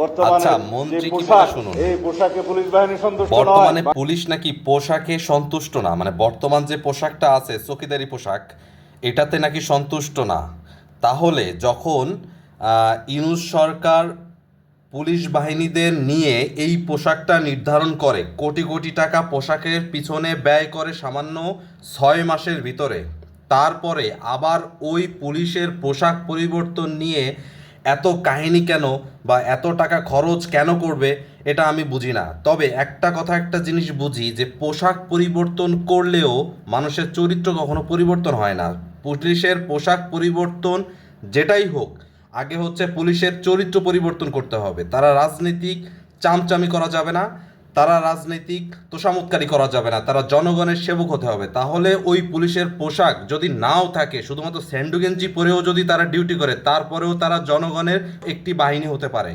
বর্তমানে আচ্ছা, যে মন্ত্রী কি বলে পোশাক, শুনুন। এই পোশাকে পুলিশ বাহিনী সন্তুষ্ট নয়। বর্তমানে পুলিশ নাকি পোশাকে সন্তুষ্ট না, মানে বর্তমান যে পোশাকটা আছে চৌকিদারি পোশাক, এটাতে নাকি সন্তুষ্ট না। তাহলে যখন ইউনূস সরকার পুলিশ বাহিনীদের নিয়ে এই পোশাকটা নির্ধারণ করে, কোটি কোটি টাকা পোশাকের পিছনে ব্যয় করে সামান্য 6 মাসের ভিতরে, তারপরে আবার ওই পুলিশের পোশাক পরিবর্তন নিয়ে এত কাহিনী কেন বা এত টাকা খরচ কেন করবে, এটা আমি বুঝি না। তবে একটা কথা, একটা জিনিস বুঝি, যে পোশাক পরিবর্তন করলেও মানুষের চরিত্র কখনো পরিবর্তন হয় না। পুলিশের পোশাক পরিবর্তন যেটাই হোক, আগে হচ্ছে পুলিশের চরিত্র পরিবর্তন করতে হবে। তারা রাজনৈতিক চামচামি করা যাবে না, তারা রাজনৈতিক তোষামোদকারী করা যাবে না, তারা জনগণের সেবক হতে হবে। তাহলে ওই পুলিশের পোশাক যদি নাও থাকে, শুধুমাত্র স্যান্ডো গেঞ্জি পরেও যদি তারা ডিউটি করে, তারপরেও তারা জনগণের একটি বাহিনী হতে পারে।